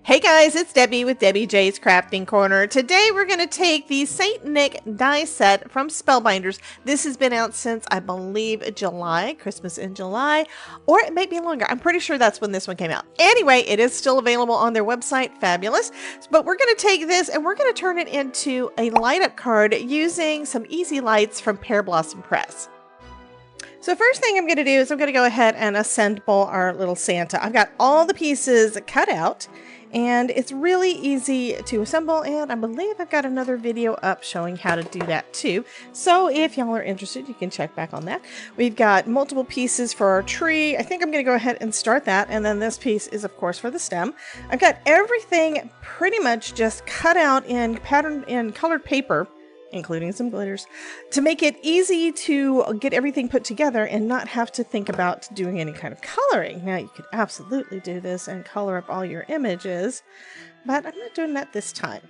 Hey guys, it's Debbie with Debbie J's Crafting Corner. Today we're going to take the St. Nick die set from Spellbinders. This has been out since, I believe, July, Christmas in July, or it may be longer. I'm pretty sure that's when this one came out. Anyway, it is still available on their website. Fabulous. But we're going to take this and we're going to turn it into a light-up card using some easy lights from Pear Blossom Press. So first thing I'm going to do is I'm going to go ahead and assemble our little Santa. I've got all the pieces cut out. And it's really easy to assemble, and I believe I've got another video up showing how to do that too. So if y'all are interested, you can check back on that. We've got multiple pieces for our tree. I think I'm going to go ahead and start that, and then this piece is of course for the stem. I've got everything pretty much just cut out in colored paper, including some glitters, to make it easy to get everything put together and not have to think about doing any kind of coloring. Now, you could absolutely do this and color up all your images, but I'm not doing that this time.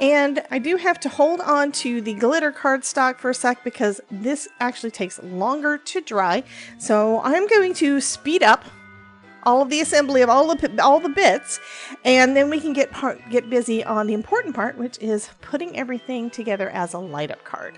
And I do have to hold on to the glitter cardstock for a sec because this actually takes longer to dry. So I'm going to speed up all of the assembly of all the bits, and then we can get busy on the important part, which is putting everything together as a light-up card.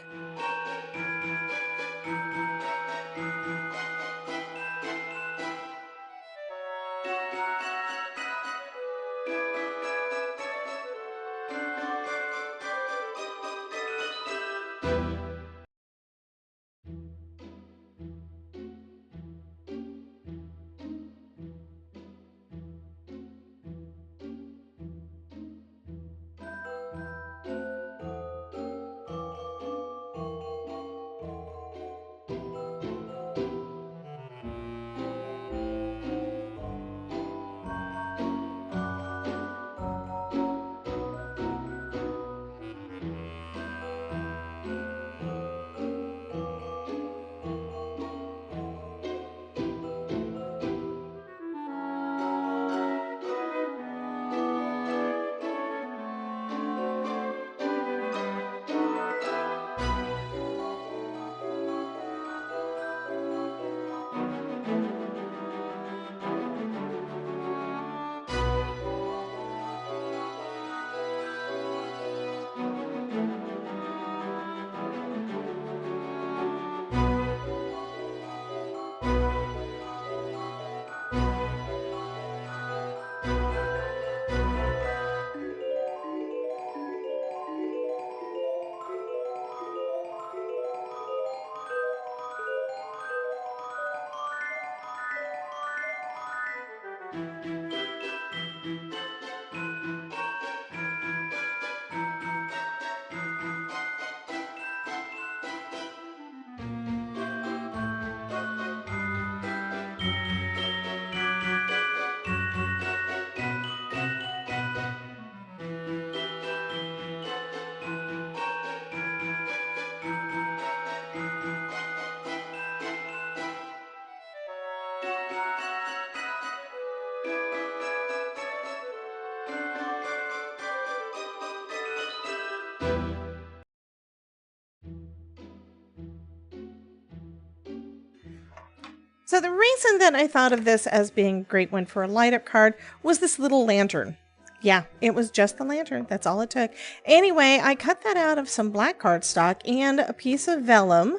So the reason that I thought of this as being a great one for a light-up card was this little lantern. Yeah, it was just the lantern. That's all it took. Anyway, I cut that out of some black cardstock and a piece of vellum.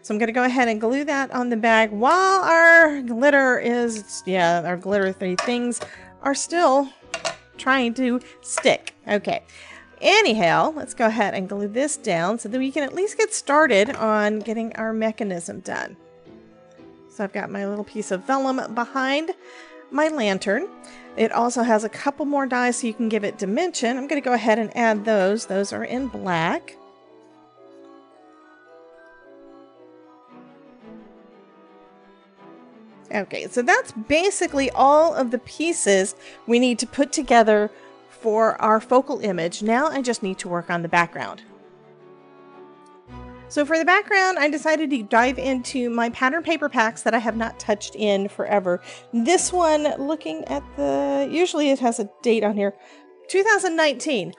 So I'm going to go ahead and glue that on the bag while our glitter our glitter things are still trying to stick. Okay. Anyhow, let's go ahead and glue this down so that we can at least get started on getting our mechanism done. So I've got my little piece of vellum behind my lantern. It also has a couple more dies so you can give it dimension. I'm going to go ahead and add those. Those are in black. Okay, so that's basically all of the pieces we need to put together for our focal image. Now I just need to work on the background. So for the background, I decided to dive into my pattern paper packs that I have not touched in forever. This one, looking at usually it has a date on here, 2019.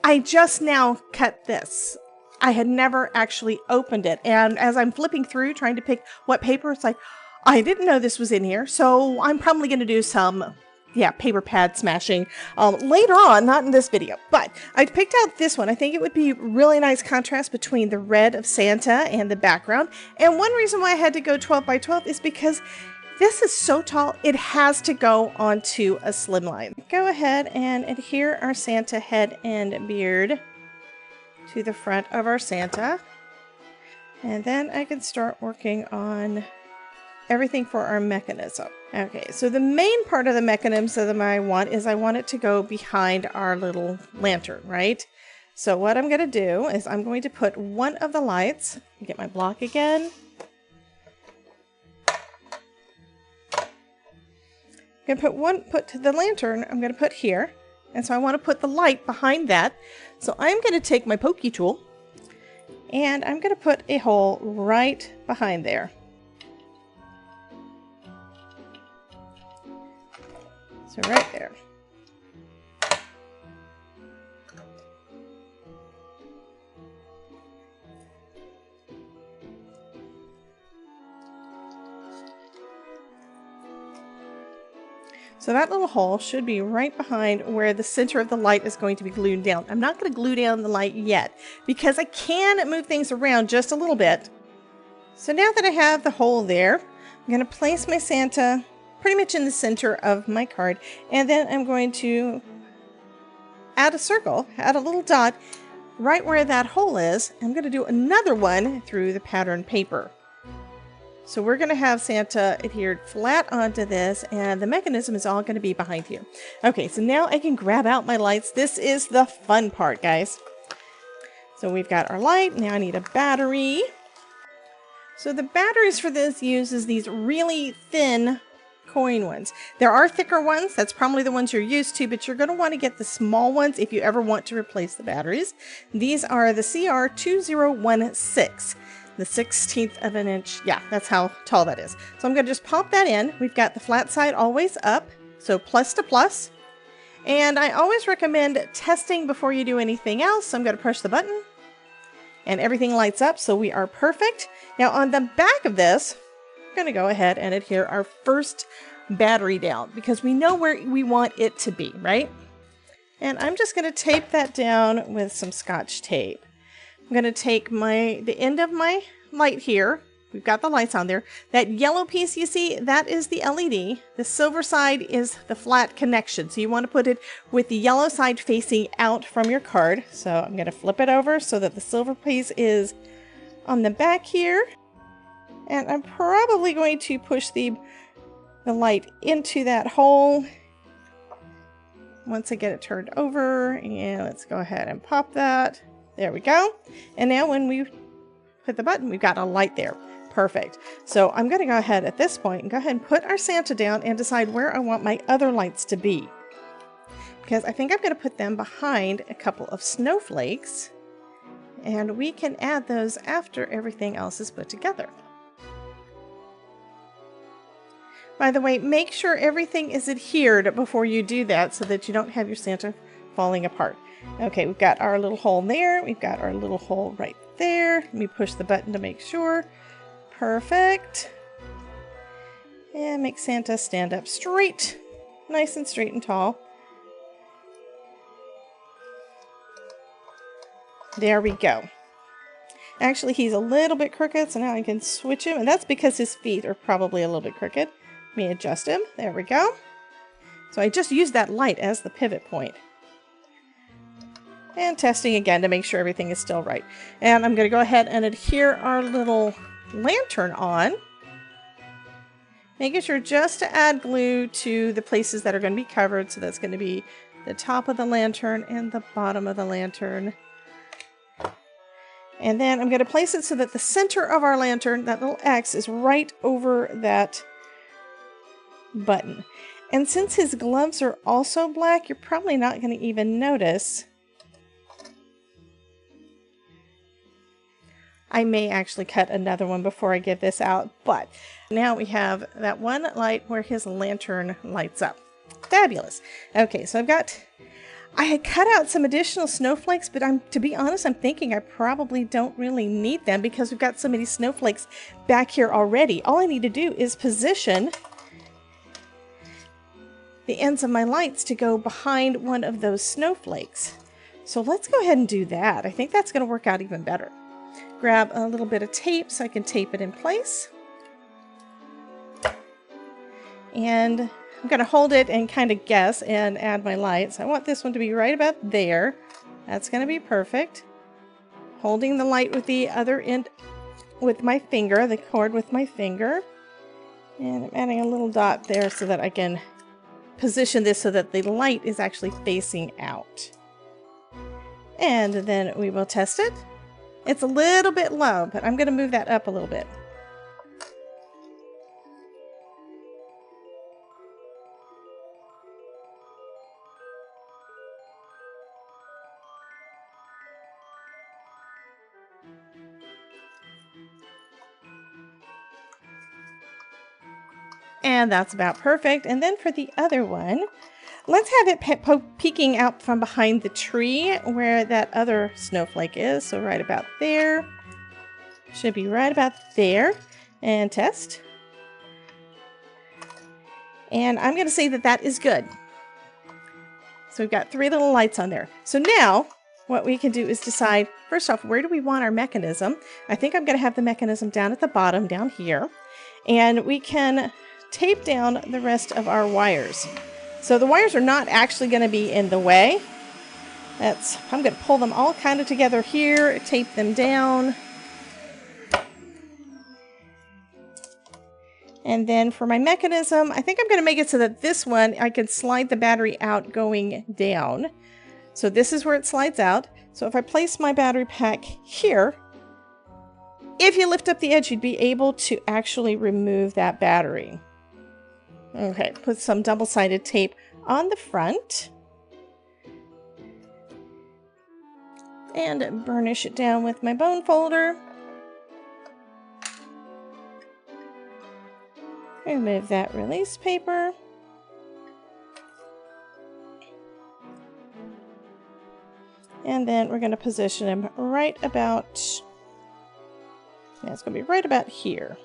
I just now cut this. I had never actually opened it. And as I'm flipping through, trying to pick what paper, it's like, I didn't know this was in here. So I'm probably going to do some yeah, paper pad smashing later on, not in this video. But I picked out this one. I think it would be really nice contrast between the red of Santa and the background. And one reason why I had to go 12 by 12 is because this is so tall, it has to go onto a slimline. Go ahead and adhere our Santa head and beard to the front of our Santa. And then I can start working on everything for our mechanism. Okay, so the main part of the mechanism that I want it to go behind our little lantern, right? So what I'm going to do is I'm going to put one of the lights, get my block again. I'm going to put the lantern, I'm going to put here. And so I want to put the light behind that. So I'm going to take my pokey tool and I'm going to put a hole right behind there. So right there. So that little hole should be right behind where the center of the light is going to be glued down. I'm not going to glue down the light yet because I can move things around just a little bit. So now that I have the hole there, I'm going to place my Santa pretty much in the center of my card, and then I'm going to add a circle, add a little dot right where that hole is. I'm going to do another one through the pattern paper. So we're going to have Santa adhered flat onto this, and the mechanism is all going to be behind here. Okay, so now I can grab out my lights. This is the fun part, guys. So we've got our light. Now I need a battery. So the batteries for this uses these really thin coin ones. There are thicker ones. That's probably the ones you're used to, but you're going to want to get the small ones if you ever want to replace the batteries. These are the CR2016, the 16th of an inch. Yeah, that's how tall that is. So I'm going to just pop that in. We've got the flat side always up, so plus to plus. And I always recommend testing before you do anything else. So I'm going to push the button and everything lights up, so we are perfect. Now on the back of this, I'm going to go ahead and adhere our first battery down because we know where we want it to be, right? And I'm just going to tape that down with some Scotch tape. I'm going to take the end of my light here. We've got the lights on there. That yellow piece you see, that is the LED. The silver side is the flat connection. So you want to put it with the yellow side facing out from your card. So I'm going to flip it over so that the silver piece is on the back here. And I'm probably going to push the light into that hole once I get it turned over. And let's go ahead and pop that. There we go. And now when we hit the button, we've got a light there. Perfect. So I'm going to go ahead at this point and go ahead and put our Santa down and decide where I want my other lights to be. Because I think I'm going to put them behind a couple of snowflakes. And we can add those after everything else is put together. By the way, make sure everything is adhered before you do that so that you don't have your Santa falling apart. Okay, we've got our little hole there. We've got our little hole right there. Let me push the button to make sure. Perfect. And make Santa stand up straight. Nice and straight and tall. There we go. Actually, he's a little bit crooked, so now I can switch him. And that's because his feet are probably a little bit crooked. Let me adjust him. There we go. So I just used that light as the pivot point. And testing again to make sure everything is still right. And I'm going to go ahead and adhere our little lantern on. Making sure just to add glue to the places that are going to be covered. So that's going to be the top of the lantern and the bottom of the lantern. And then I'm going to place it so that the center of our lantern, that little X, is right over that button. And since his gloves are also black, you're probably not going to even notice. I may actually cut another one before I get this out, but now we have that one light where his lantern lights up. Fabulous. Okay, so I had cut out some additional snowflakes, but to be honest, I'm thinking I probably don't really need them because we've got so many snowflakes back here already. All I need to do is position the ends of my lights to go behind one of those snowflakes. So let's go ahead and do that. I think that's going to work out even better. Grab a little bit of tape so I can tape it in place. And I'm going to hold it and kind of guess and add my lights. I want this one to be right about there. That's going to be perfect. Holding the light with the other end with my finger, the cord with my finger. And I'm adding a little dot there so that I can position this so that the light is actually facing out. And then we will test it. It's a little bit low, but I'm going to move that up a little bit. And that's about perfect. And then for the other one, let's have it peeking out from behind the tree where that other snowflake is. So right about there. Should be right about there. And test. And I'm going to say that that is good. So we've got 3 little lights on there. So now what we can do is decide, first off, where do we want our mechanism? I think I'm going to have the mechanism down at the bottom, down here. And we can tape down the rest of our wires. So the wires are not actually going to be in the way. I'm going to pull them all kind of together here, tape them down. And then for my mechanism, I think I'm going to make it so that this one, I can slide the battery out going down. So this is where it slides out. So if I place my battery pack here, if you lift up the edge, you'd be able to actually remove that battery. Okay, put some double-sided tape on the front. And burnish it down with my bone folder. Remove that release paper. And then we're going to position him right about, it's going to be right about here.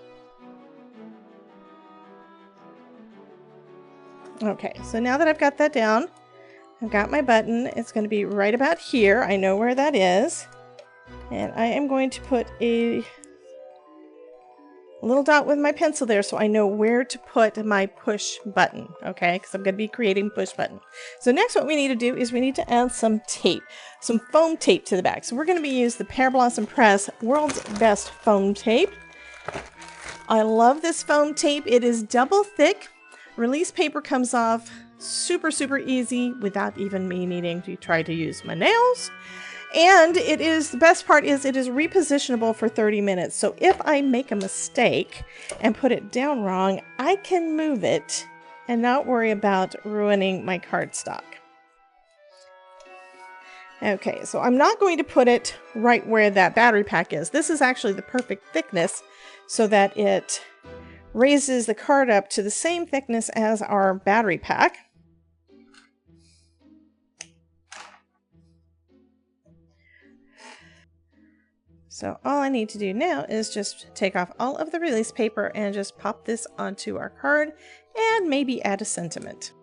Okay, so now that I've got that down, I've got my button. It's going to be right about here. I know where that is. And I am going to put a little dot with my pencil there so I know where to put my push button, okay? Because I'm going to be creating push button. So next what we need to do is we need to add some tape, some foam tape to the back. So we're going to use the Pear Blossom Press World's Best Foam Tape. I love this foam tape. It is double thick. Release paper comes off super, super easy without even me needing to try to use my nails. And the best part is it is repositionable for 30 minutes. So if I make a mistake and put it down wrong, I can move it and not worry about ruining my cardstock. Okay, so I'm not going to put it right where that battery pack is. This is actually the perfect thickness so that it raises the card up to the same thickness as our battery pack. So all I need to do now is just take off all of the release paper and just pop this onto our card and maybe add a sentiment.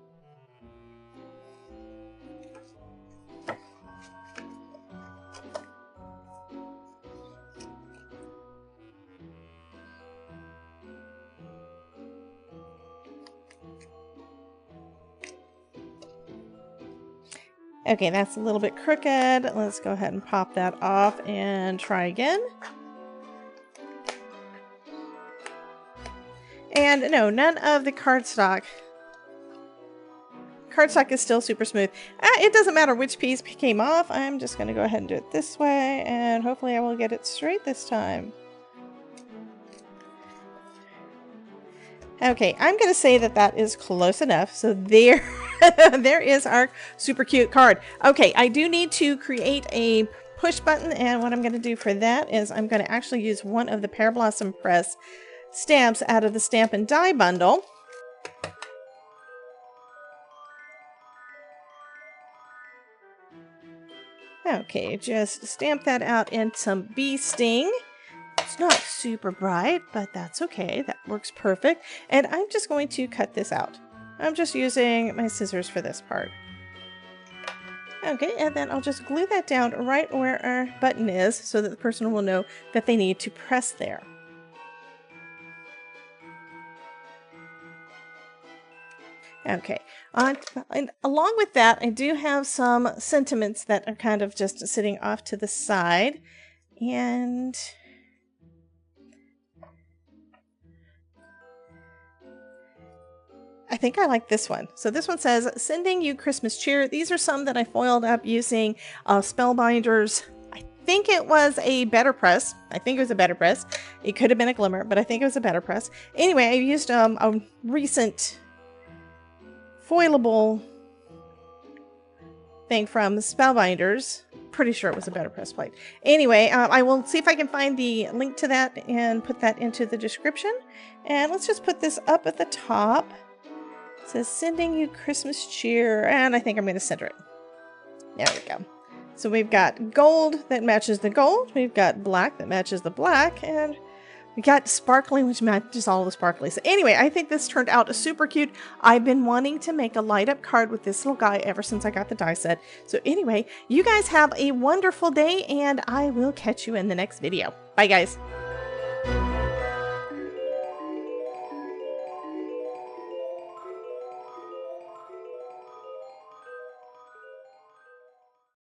Okay, that's a little bit crooked. Let's go ahead and pop that off and try again. And no, none of the cardstock. Cardstock is still super smooth. It doesn't matter which piece came off. I'm just going to go ahead and do it this way, and hopefully I will get it straight this time. Okay, I'm going to say that that is close enough. So there, there is our super cute card. Okay, I do need to create a push button, and what I'm going to do for that is I'm going to actually use one of the Pear Blossom Press stamps out of the Stamp and Die bundle. Okay, just stamp that out in some bee sting. It's not super bright, but that's okay. That works perfect. And I'm just going to cut this out. I'm just using my scissors for this part. Okay, and then I'll just glue that down right where our button is so that the person will know that they need to press there. Okay, and along with that, I do have some sentiments that are kind of just sitting off to the side. And I think I like this one. So this one says, sending you Christmas cheer. These are some that I foiled up using Spellbinders. I think it was a better press. I think it was a better press. It could have been a glimmer, but I think it was a better press. Anyway, I used a recent foilable thing from Spellbinders. Pretty sure it was a better press plate. Anyway, I will see if I can find the link to that and put that into the description. And let's just put this up at the top. It says, sending you Christmas cheer. And I think I'm going to center it. There we go. So we've got gold that matches the gold. We've got black that matches the black. And we got sparkling, which matches all the sparklies. Anyway, I think this turned out super cute. I've been wanting to make a light up card with this little guy ever since I got the die set. So anyway, you guys have a wonderful day, and I will catch you in the next video. Bye, guys.